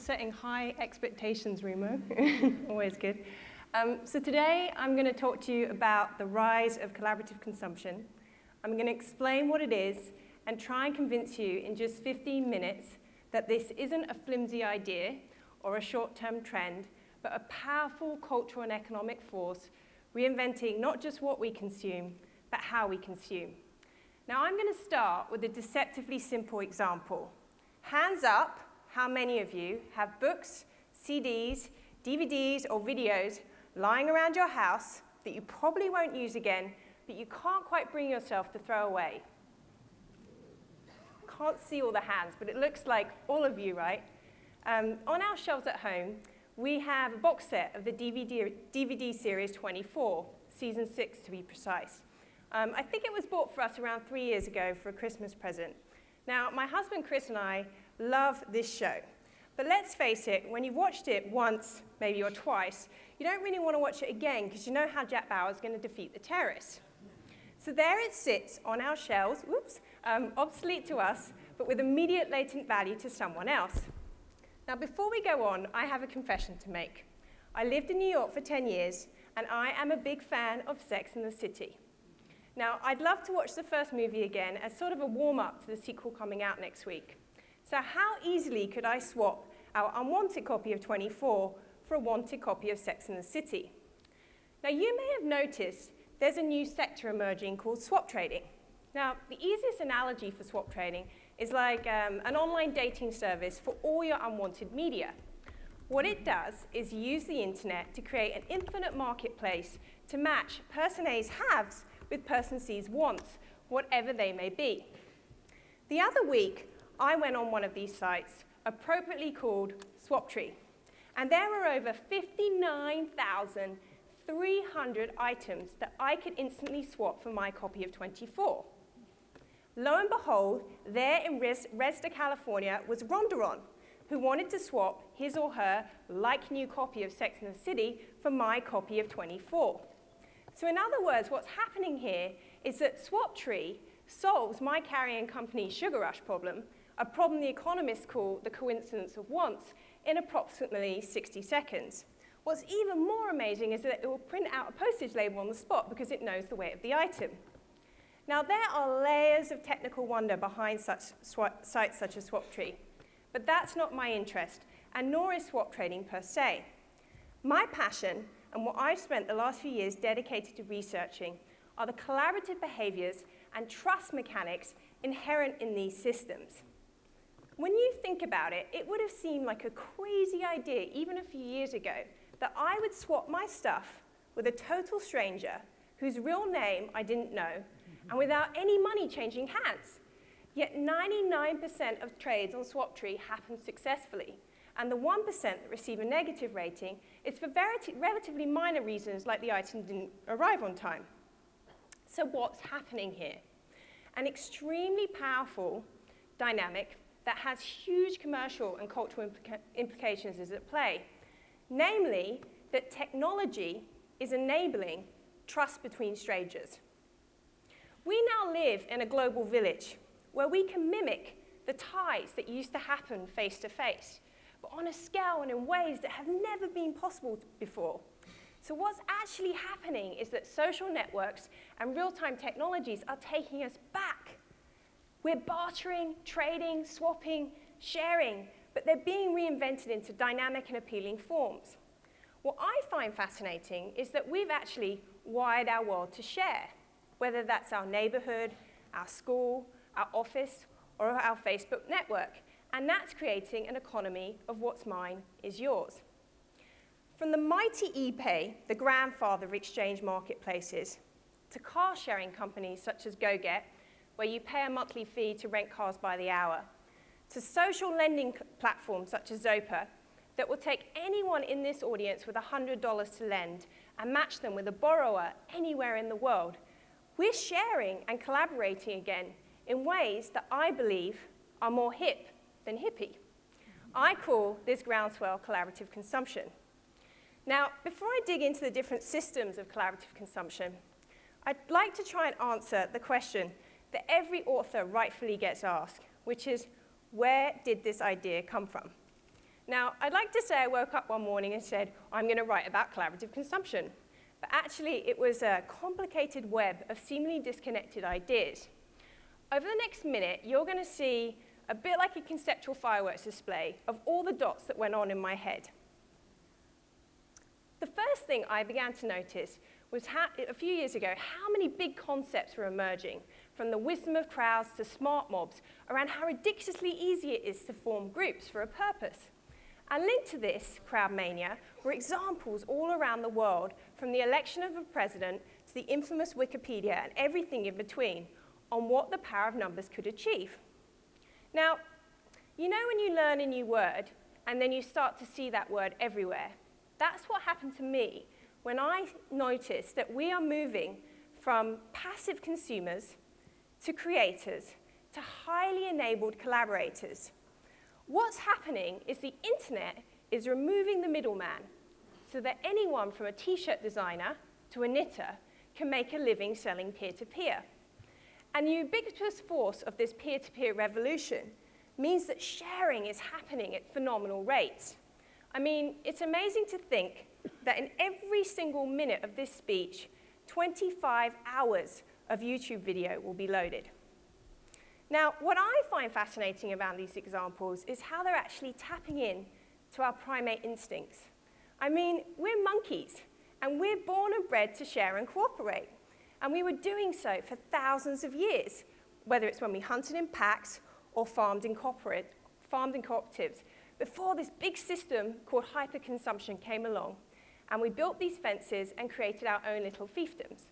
setting high expectations, Remo. Always good. So today I'm going to talk to you about the rise of collaborative consumption. I'm going to explain what it is and try and convince you in just 15 minutes that this isn't a flimsy idea or a short-term trend, but a powerful cultural and economic force reinventing not just what we consume, but how we consume. Now I'm going to start with a deceptively simple example. Hands up, how many of you have books, CDs, DVDs, or videos lying around your house that you probably won't use again, but you can't quite bring yourself to throw away? Can't see all the hands, but it looks like all of you, right? On our shelves at home, we have a box set of the DVD series 24, season 6 to be precise. I think it was bought for us around 3 years ago for a Christmas present. Now, my husband Chris and I love this show. But let's face it, when you've watched it once, maybe or twice, you don't really want to watch it again because you know how Jack Bauer is going to defeat the terrorists. So there it sits on our shelves, obsolete to us, but with immediate latent value to someone else. Now, before we go on, I have a confession to make. I lived in New York for 10 years, and I am a big fan of Sex and the City. Now, I'd love to watch the first movie again as sort of a warm-up to the sequel coming out next week. So how easily could I swap our unwanted copy of 24 for a wanted copy of Sex and the City? Now, you may have noticed there's a new sector emerging called swap trading. Now, the easiest analogy for swap trading is like an online dating service for all your unwanted media. What it does is use the internet to create an infinite marketplace to match person A's haves with person C's wants, whatever they may be. The other week, I went on one of these sites, appropriately called Swaptree, and there were over 59,300 items that I could instantly swap for my copy of 24. Lo and behold, there in Resda, California, was Rondaron, who wanted to swap his or her like-new copy of Sex and the City for my copy of 24. So in other words, what's happening here is that Swaptree solves my carrying company's sugar rush problem, a problem the economists call the coincidence of wants, in approximately 60 seconds. What's even more amazing is that it will print out a postage label on the spot because it knows the weight of the item. Now, there are layers of technical wonder behind sites such as Swaptree, but that's not my interest, and nor is swap trading per se. My passion, and what I've spent the last few years dedicated to researching, are the collaborative behaviors and trust mechanics inherent in these systems. When you think about it, it would have seemed like a crazy idea even a few years ago that I would swap my stuff with a total stranger whose real name I didn't know, and without any money changing hands. Yet 99% of trades on Swaptree happen successfully, and the 1% that receive a negative rating is for relatively minor reasons, like the item didn't arrive on time. So what's happening here? An extremely powerful dynamic that has huge commercial and cultural implications is at play. Namely, that technology is enabling trust between strangers. We now live in a global village where we can mimic the ties that used to happen face to face, but on a scale and in ways that have never been possible before. So what's actually happening is that social networks and real-time technologies are taking us back. We're bartering, trading, swapping, sharing, but they're being reinvented into dynamic and appealing forms. What I find fascinating is that we've actually wired our world to share, whether that's our neighborhood, our school, our office, or our Facebook network. And that's creating an economy of what's mine is yours. From the mighty ePay, the grandfather of exchange marketplaces, to car-sharing companies such as GoGet, where you pay a monthly fee to rent cars by the hour, to social lending platforms such as Zopa, that will take anyone in this audience with $100 to lend and match them with a borrower anywhere in the world. We're sharing and collaborating again in ways that I believe are more hip than hippie. I call this groundswell collaborative consumption. Now, before I dig into the different systems of collaborative consumption, I'd like to try and answer the question that every author rightfully gets asked, which is, where did this idea come from? Now, I'd like to say I woke up one morning and said, I'm going to write about collaborative consumption. But actually, it was a complicated web of seemingly disconnected ideas. Over the next minute, you're going to see a bit like a conceptual fireworks display of all the dots that went on in my head. The first thing I began to notice was a few years ago how many big concepts were emerging, from the wisdom of crowds to smart mobs, around how ridiculously easy it is to form groups for a purpose. And linked to this crowd mania were examples all around the world, from the election of a president to the infamous Wikipedia and everything in between, on what the power of numbers could achieve. Now, you know when you learn a new word and then you start to see that word everywhere? That's what happened to me when I noticed that we are moving from passive consumers to creators to highly enabled collaborators. What's happening is the internet is removing the middleman so that anyone from a t-shirt designer to a knitter can make a living selling peer-to-peer. And the ubiquitous force of this peer-to-peer revolution means that sharing is happening at phenomenal rates. I mean, it's amazing to think that in every single minute of this speech, 25 hours of YouTube video will be loaded. Now, what I find fascinating about these examples is how they're actually tapping in to our primate instincts. I mean, we're monkeys, and we're born and bred to share and cooperate. And we were doing so for thousands of years, whether it's when we hunted in packs or farmed in cooperatives, before this big system called hyperconsumption came along, and we built these fences and created our own little fiefdoms.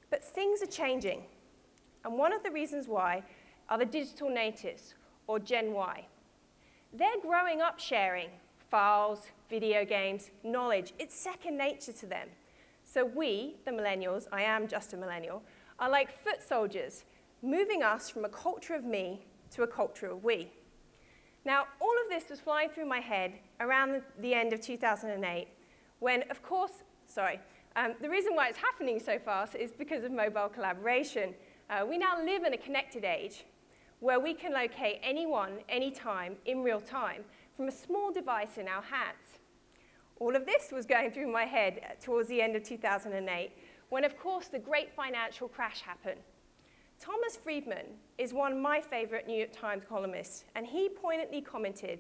But things are changing, and one of the reasons why are the digital natives, or Gen Y. They're growing up sharing files, video games, knowledge. It's second nature to them. So we, the millennials, I am just a millennial, are like foot soldiers, moving us from a culture of me to a culture of we. Now, all of this was flying through my head around the end of 2008, when, of course, the reason why it's happening so fast is because of mobile collaboration. We now live in a connected age where we can locate anyone, anytime, in real time, from a small device in our hands. All of this was going through my head towards the end of 2008, when, of course, the great financial crash happened. Thomas Friedman is one of my favorite New York Times columnists, and he poignantly commented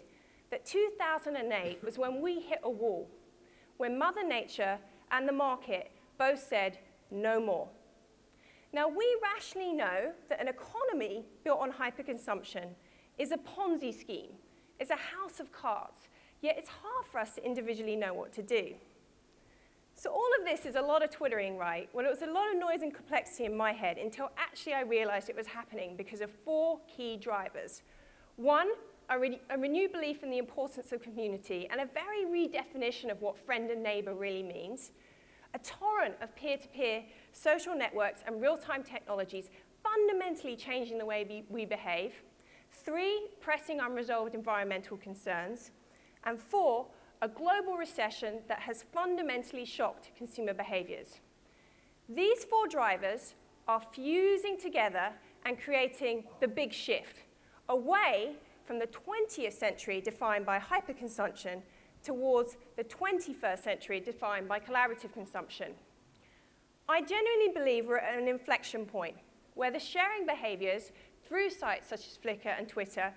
that 2008 was when we hit a wall, when Mother Nature and the market both said, no more. Now, we rationally know that an economy built on hyperconsumption is a Ponzi scheme, is a house of cards, yet it's hard for us to individually know what to do. So all of this is a lot of twittering, right? Well, it was a lot of noise and complexity in my head until actually I realized it was happening because of 4 key drivers. One, a renewed belief in the importance of community and a very redefinition of what friend and neighbor really means. A torrent of peer-to-peer social networks and real-time technologies fundamentally changing the way we behave. 3, pressing unresolved environmental concerns. And 4, a global recession that has fundamentally shocked consumer behaviors. These 4 drivers are fusing together and creating the big shift, away from the 20th century defined by hyperconsumption towards the 21st century defined by collaborative consumption. I genuinely believe we're at an inflection point where the sharing behaviors through sites such as Flickr and Twitter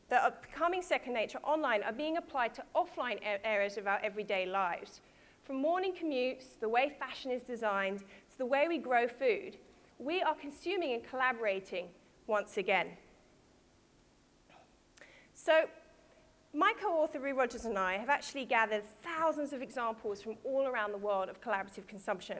that are becoming second nature online are being applied to offline areas of our everyday lives. From morning commutes, the way fashion is designed, to the way we grow food, we are consuming and collaborating once again. So, my co-author, Rue Rogers, and I have actually gathered thousands of examples from all around the world of collaborative consumption.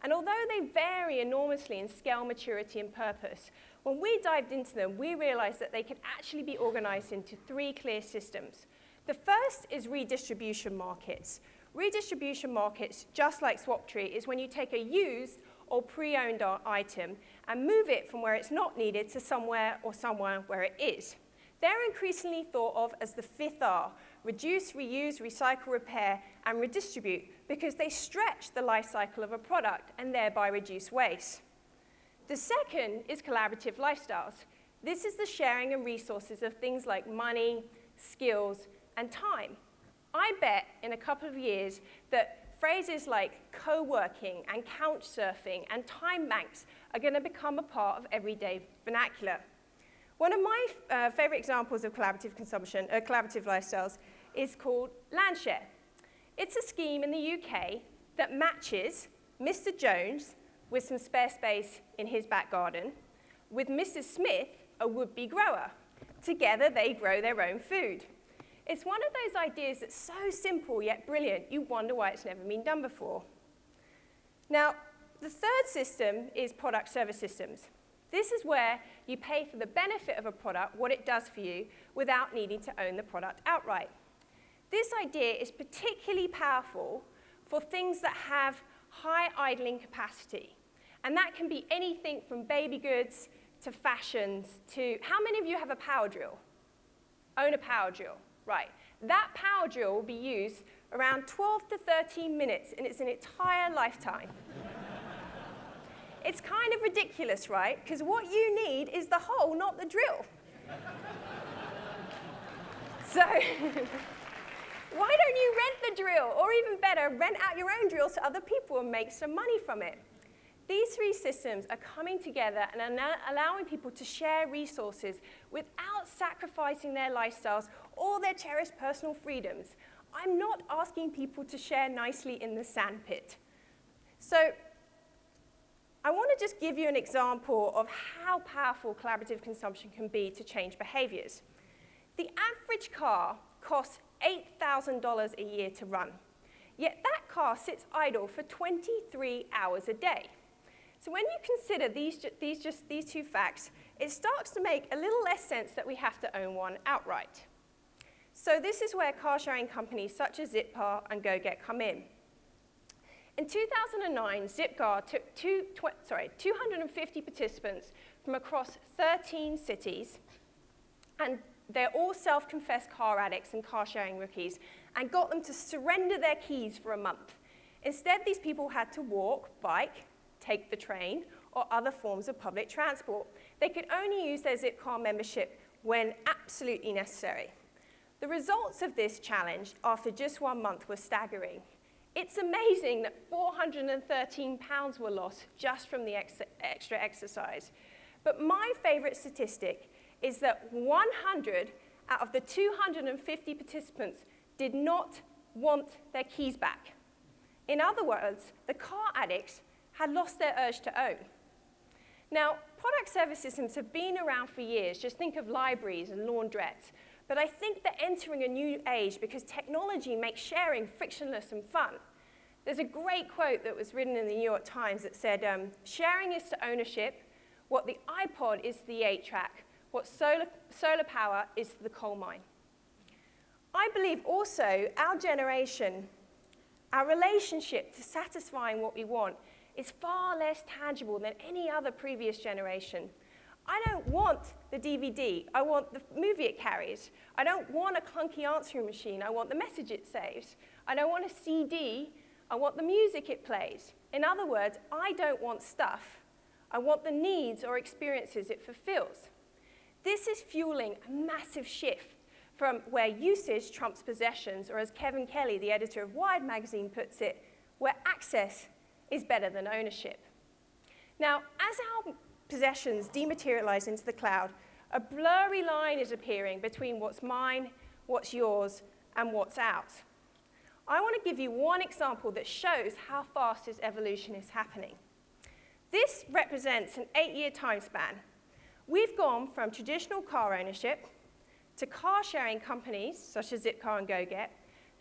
And although they vary enormously in scale, maturity, and purpose, when we dived into them, we realized that they could actually be organized into 3 clear systems. The first is redistribution markets. Redistribution markets, just like Swaptree, is when you take a used or pre-owned item and move it from where it's not needed to somewhere or somewhere where it is. They're increasingly thought of as the 5th R, reduce, reuse, recycle, repair, and redistribute, because they stretch the life cycle of a product and thereby reduce waste. The second is collaborative lifestyles. This is the sharing and resources of things like money, skills, and time. I bet in a couple of years that phrases like co-working and couch surfing and time banks are going to become a part of everyday vernacular. One of my favorite examples of collaborative consumption, collaborative lifestyles, is called Landshare. It's a scheme in the UK that matches Mr. Jones with some spare space in his back garden with Mrs. Smith, a would-be grower. Together, they grow their own food. It's one of those ideas that's so simple yet brilliant, you wonder why it's never been done before. Now, the third system is product service systems. This is where you pay for the benefit of a product, what it does for you, without needing to own the product outright. This idea is particularly powerful for things that have high idling capacity. And that can be anything from baby goods to fashions to, how many of you have a power drill? Own a power drill, right. That power drill will be used around 12 to 13 minutes in its entire lifetime. It's kind of ridiculous, right? Because what you need is the hole, not the drill. So, why don't you rent the drill? Or even better, rent out your own drill to other people and make some money from it. These three systems are coming together and are allowing people to share resources without sacrificing their lifestyles or their cherished personal freedoms. I'm not asking people to share nicely in the sandpit. So I want to just give you an example of how powerful collaborative consumption can be to change behaviors. The average car costs $8,000 a year to run, yet that car sits idle for 23 hours a day. So when you consider these two facts, it starts to make a little less sense that we have to own one outright. So this is where car-sharing companies such as Zipcar and GoGet come in. In 2009, Zipcar took 250 participants from across 13 cities, and they're all self-confessed car addicts and car-sharing rookies, and got them to surrender their keys for a month. Instead, these people had to walk, bike, take the train, or other forms of public transport. They could only use their Zipcar membership when absolutely necessary. The results of this challenge after just 1 month were staggering. It's amazing that 413 pounds were lost just from the extra exercise. But my favorite statistic is that 100 out of the 250 participants did not want their keys back. In other words, the car addicts had lost their urge to own. Now, product service systems have been around for years. Just think of libraries and laundrettes. But I think they're entering a new age because technology makes sharing frictionless and fun. There's a great quote that was written in the New York Times that said, sharing is to ownership what the iPod is to the 8-track, what solar power is to the coal mine. I believe also our generation, our relationship to satisfying what we want is far less tangible than any other previous generation. I don't want the DVD. I want the movie it carries. I don't want a clunky answering machine. I want the message it saves. I don't want a CD. I want the music it plays. In other words, I don't want stuff. I want the needs or experiences it fulfills. This is fueling a massive shift from where usage trumps possessions, or as Kevin Kelly, the editor of Wired magazine, puts it, where access is better than ownership. Now, as our possessions dematerialize into the cloud, a blurry line is appearing between what's mine, what's yours, and what's ours. I want to give you one example that shows how fast this evolution is happening. This represents an 8-year time span. We've gone from traditional car ownership to car-sharing companies, such as Zipcar and GoGet,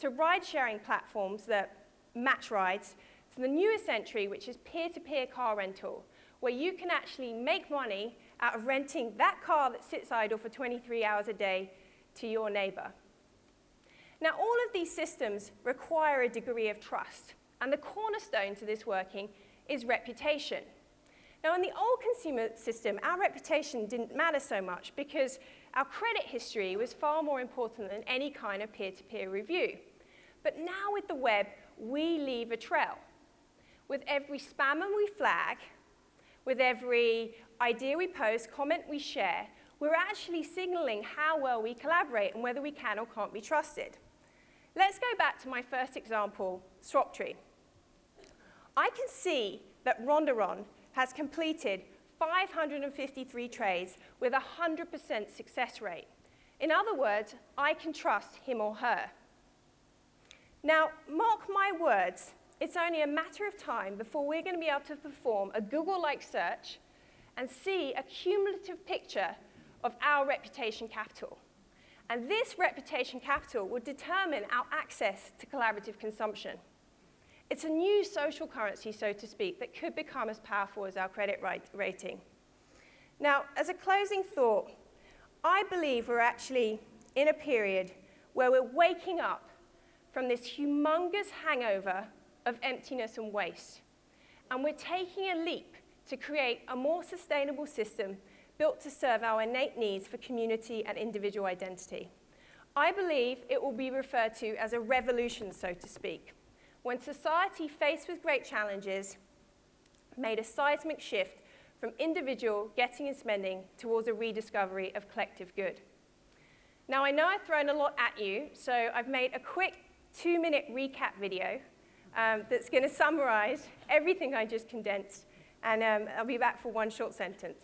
to ride-sharing platforms that match rides, to the newest entry, which is peer-to-peer car rental, where you can actually make money out of renting that car that sits idle for 23 hours a day to your neighbor. Now, all of these systems require a degree of trust, and the cornerstone to this working is reputation. Now, in the old consumer system, our reputation didn't matter so much because our credit history was far more important than any kind of peer-to-peer review. But now with the web, we leave a trail. With every spammer we flag, with every idea we post, comment we share, we're actually signaling how well we collaborate and whether we can or can't be trusted. let's go back to my first example, Swaptree. I can see that Rondaron has completed 553 trades with a 100% success rate. In other words, I can trust him or her. Now, mark my words, it's only a matter of time before we're going to be able to perform a Google-like search and see a cumulative picture of our reputation capital. And this reputation capital will determine our access to collaborative consumption. It's a new social currency, so to speak, that could become as powerful as our credit rating. Now, as a closing thought, I believe we're actually in a period where we're waking up from this humongous hangover of emptiness and waste. And we're taking a leap to create a more sustainable system built to serve our innate needs for community and individual identity. I believe it will be referred to as a revolution, so to speak, when society, faced with great challenges, made a seismic shift from individual getting and spending towards a rediscovery of collective good. Now, I know I've thrown a lot at you, so I've made a quick 2-minute recap video that's going to summarize everything I just condensed, and I'll be back for one short sentence.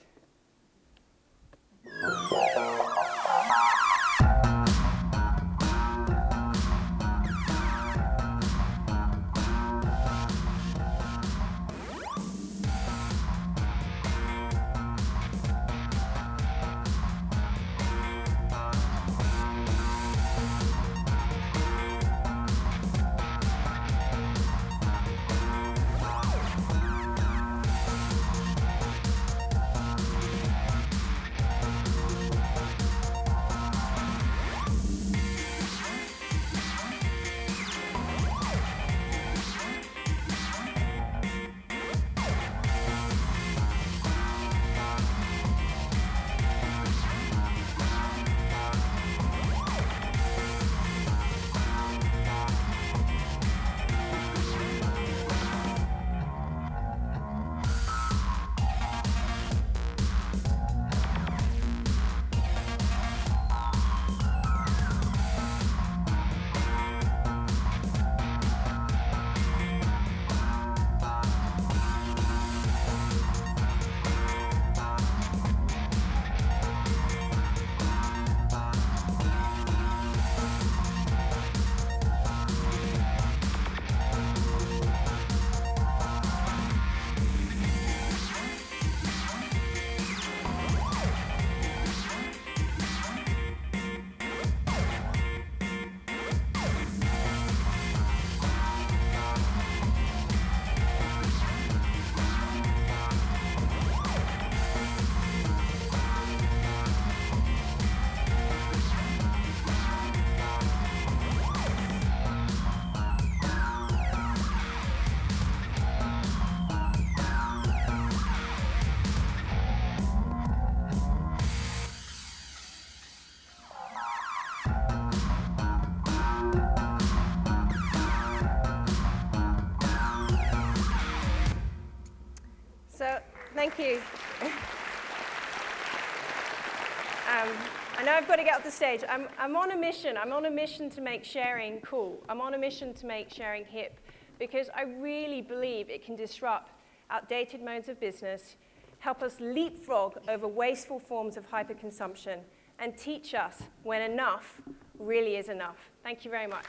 Thank you. I know I've got to get off the stage. I'm on a mission. I'm on a mission to make sharing cool. I'm on a mission to make sharing hip, because I really believe it can disrupt outdated modes of business, help us leapfrog over wasteful forms of hyperconsumption, and teach us when enough really is enough. Thank you very much.